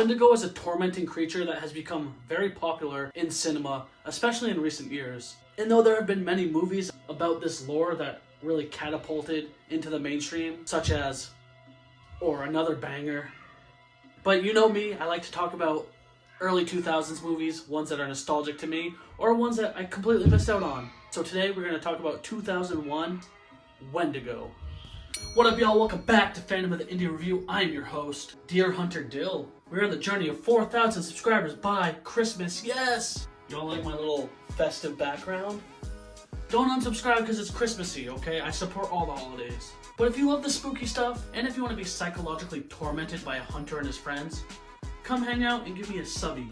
Wendigo is a tormenting creature that has become very popular in cinema, especially in recent years. And though there have been many movies about this lore that really catapulted into the mainstream, such as, or another banger. But you know me, I like to talk about early 2000s movies, ones that are nostalgic to me, or ones that I completely missed out on. So today we're going to talk about 2001, Wendigo. What up, y'all? Welcome back to Phantom of the Indie Review. I'm your host, Deer Hunter Dill. We're on the journey of 4,000 subscribers by Christmas. Yes! Y'all like my little festive background? Don't unsubscribe because it's Christmassy, okay? I support all the holidays. But if you love the spooky stuff, and if you want to be psychologically tormented by a hunter and his friends, come hang out and give me a subby.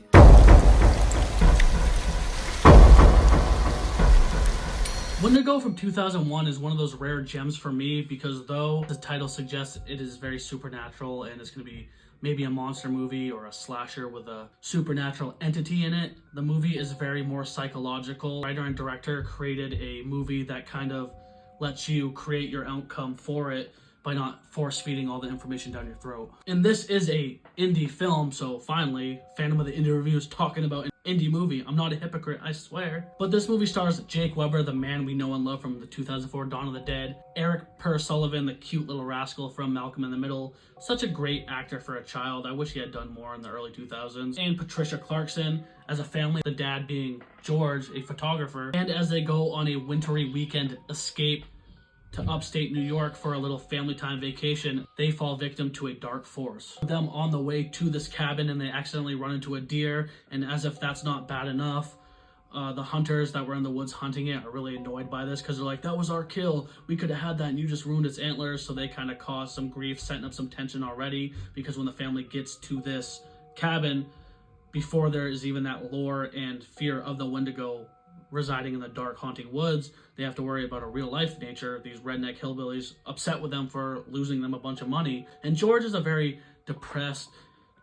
Wendigo from 2001 is one of those rare gems for me because though the title suggests it is very supernatural and it's going to be maybe a monster movie or a slasher with a supernatural entity in it, the movie is very more psychological. Writer and director created a movie that kind of lets you create your outcome for it by not force-feeding all the information down your throat. And this is a indie film, so finally, Phantom of the Indie Review is talking about an indie movie. I'm not a hypocrite, I swear. But this movie stars Jake Weber, the man we know and love from the 2004 Dawn of the Dead, Eric Per Sullivan, the cute little rascal from Malcolm in the Middle, such a great actor for a child. I wish he had done more in the early 2000s. And Patricia Clarkson as a family, the dad being George, a photographer. And as they go on a wintry weekend escape to upstate New York for a little family time vacation, they fall victim to a dark force. Them on the way to this cabin and they accidentally run into a deer, and as if that's not bad enough, the hunters that were in the woods hunting it are really annoyed by this because they're like, that was our kill, we could have had that and you just ruined its antlers. So they kind of cause some grief, setting up some tension already, because when the family gets to this cabin, before there is even that lore and fear of the Wendigo residing in the dark haunting woods, they have to worry about a real life nature, these redneck hillbillies upset with them for losing them a bunch of money. And George is a very depressed,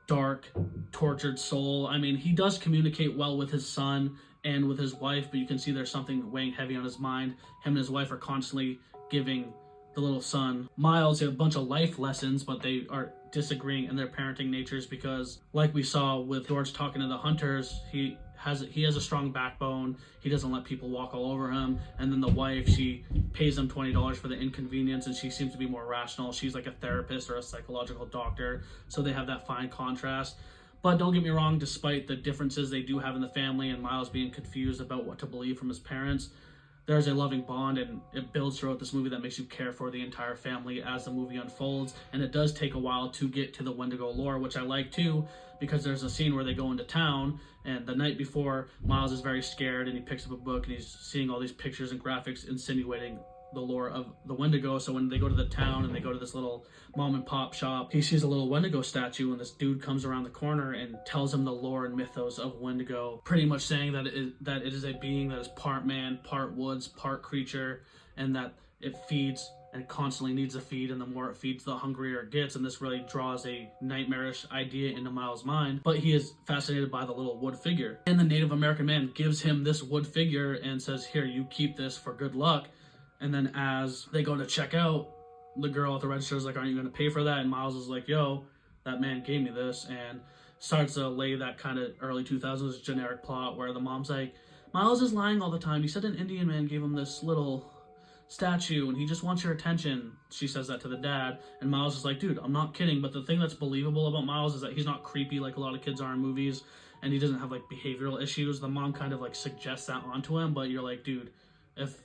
dark, tortured soul. I mean, he does communicate well with his son and with his wife, but you can see there's something weighing heavy on his mind. Him and his wife are constantly giving the little son, Miles, a bunch of life lessons, but they are disagreeing in their parenting natures because, like we saw with George talking to the hunters, he has a strong backbone. He doesn't let people walk all over him. And then the wife, she pays him $20 for the inconvenience, and she seems to be more rational. She's like a therapist or a psychological doctor, so they have that fine contrast. But don't get me wrong, despite the differences they do have in the family and Miles being confused about what to believe from his parents, there's a loving bond, and it builds throughout this movie that makes you care for the entire family as the movie unfolds. And it does take a while to get to the Wendigo lore, which I like too, because there's a scene where they go into town, and the night before, Miles is very scared and he picks up a book and he's seeing all these pictures and graphics insinuating the lore of the Wendigo. So when they go to the town and they go to this little mom and pop shop, he sees a little Wendigo statue, and this dude comes around the corner and tells him the lore and mythos of Wendigo, pretty much saying that it is a being that is part man, part woods, part creature, and that it feeds and constantly needs a feed, and the more it feeds, the hungrier it gets. And this really draws a nightmarish idea into Miles' mind, but he is fascinated by the little wood figure. And the Native American man gives him this wood figure and says, here, you keep this for good luck. And then as they go to check out, the girl at the register is like, aren't you going to pay for that? And Miles is like, yo, that man gave me this, and starts to lay that kind of early 2000s generic plot where the mom's like, Miles is lying all the time. He said an Indian man gave him this little statue and he just wants your attention. She says that to the dad, and Miles is like, dude, I'm not kidding. But the thing that's believable about Miles is that he's not creepy like a lot of kids are in movies, and he doesn't have like behavioral issues. The mom kind of like suggests that onto him, but you're like, dude, if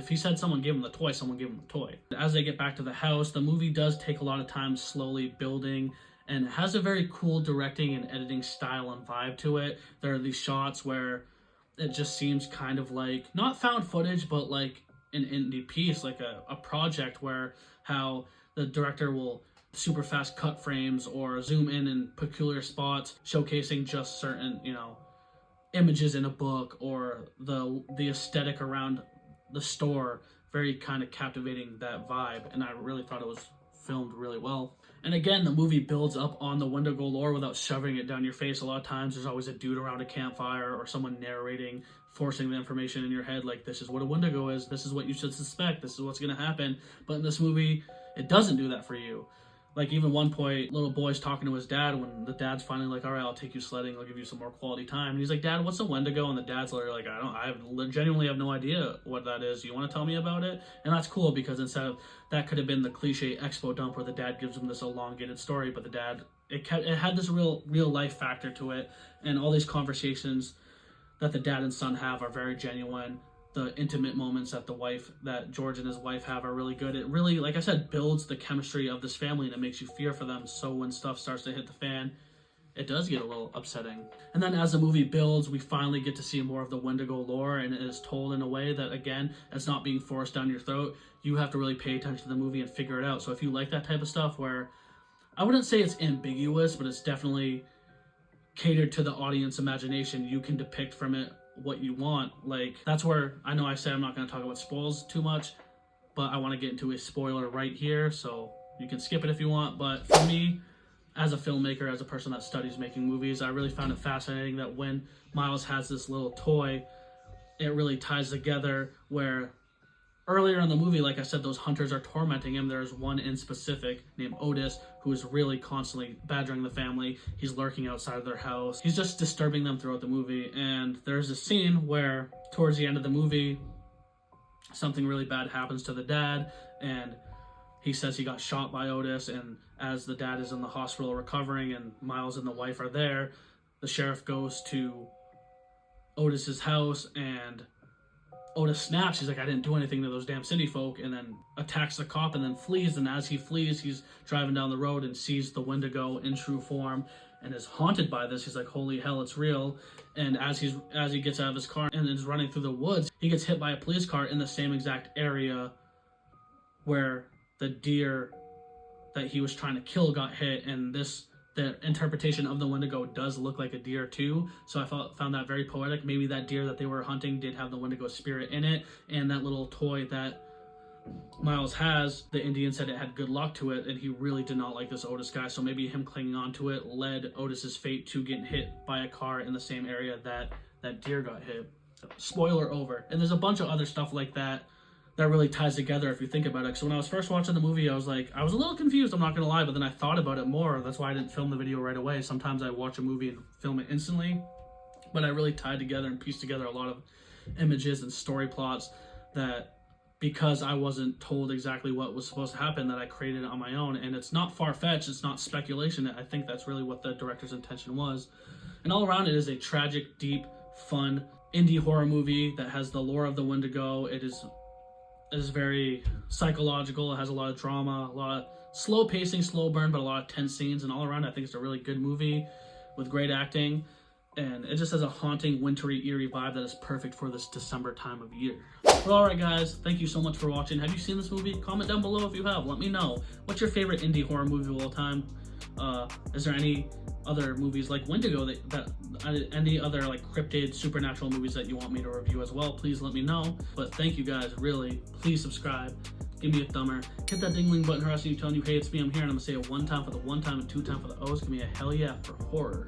he said someone gave him the toy, someone gave him the toy. As they get back to the house, the movie does take a lot of time slowly building, and it has a very cool directing and editing style and vibe to it. There are these shots where it just seems kind of like, not found footage, but like an indie piece, like a project, where how the director will super fast cut frames or zoom in peculiar spots showcasing just certain, images in a book, or the aesthetic around the store, very kind of captivating that vibe. And I really thought it was filmed really well. And again, the movie builds up on the Wendigo lore without shoving it down your face. A lot of times there's always a dude around a campfire or someone narrating, forcing the information in your head, like, this is what a Wendigo is, this is what you should suspect, this is what's going to happen. But in this movie, it doesn't do that for you. Like, even one point, little boy's talking to his dad when the dad's finally like, all right, I'll take you sledding, I'll give you some more quality time. And he's like, Dad, what's a Wendigo? And the dad's literally like, I genuinely have no idea what that is. You want to tell me about it? And that's cool, because instead of, that could have been the cliche expo dump where the dad gives him this elongated story, but the dad, it had this real life factor to it. And all these conversations that the dad and son have are very genuine. The intimate moments that George and his wife have are really good. It really, like I said, builds the chemistry of this family, and it makes you fear for them. So when stuff starts to hit the fan, it does get a little upsetting. And then as the movie builds, we finally get to see more of the Wendigo lore, and it is told in a way that, again, it's not being forced down your throat. You have to really pay attention to the movie and figure it out. So if you like that type of stuff where, I wouldn't say it's ambiguous, but it's definitely catered to the audience imagination, you can depict from it what you want. Like, that's where I know I said I'm not going to talk about spoils too much, but I want to get into a spoiler right here, so you can skip it if you want. But for me, as a filmmaker, as a person that studies making movies, I really found it fascinating that when Miles has this little toy, it really ties together where earlier in the movie, like I said, those hunters are tormenting him. There's one in specific named Otis who is really constantly badgering the family. He's lurking outside of their house. He's just disturbing them throughout the movie. And there's a scene where towards the end of the movie, something really bad happens to the dad, and he says he got shot by Otis. And as the dad is in the hospital recovering and Miles and the wife are there, the sheriff goes to Otis's house, and Otis snaps. He's like, I didn't do anything to those damn city folk, and then attacks the cop and then flees. And as he flees, he's driving down the road and sees the Wendigo in true form and is haunted by this. He's like, holy hell, it's real. And as he gets out of his car and is running through the woods, he gets hit by a police car in the same exact area where the deer that he was trying to kill got hit. And the interpretation of the Wendigo does look like a deer too, so I found that very poetic. Maybe that deer that they were hunting did have the Wendigo spirit in it, and that little toy that Miles has, the Indian said it had good luck to it, and he really did not like this Otis guy, so maybe him clinging on to it led Otis's fate to getting hit by a car in the same area that deer got hit. Spoiler over. And there's a bunch of other stuff like that really ties together if you think about it. So when I was first watching the movie, I was a little confused, I'm not gonna lie, but then I thought about it more. That's why I didn't film the video right away. Sometimes I watch a movie and film it instantly, but I really tied together and pieced together a lot of images and story plots that, because I wasn't told exactly what was supposed to happen, that I created on my own. And it's not far-fetched, it's not speculation. I think that's really what the director's intention was. And all around, it is a tragic, deep, fun indie horror movie that has the lore of the Wendigo. It is very psychological. It has a lot of drama, a lot of slow pacing, slow burn, but a lot of tense scenes. And all around, I think it's a really good movie with great acting. And it just has a haunting, wintry, eerie vibe that is perfect for this December time of year. Well, alright guys, thank you so much for watching. Have you seen this movie? Comment down below if you have. Let me know. What's your favorite indie horror movie of all time? Is there any other movies like Wendigo any other like cryptid supernatural movies that you want me to review as well? Please let me know. But thank you guys, really. Please subscribe, give me a thumber, hit that ding-ling button harassing you, telling you, hey, it's me, I'm here, and I'm gonna say it one time for the one time and two time for the O's. Give me a hell yeah for horror.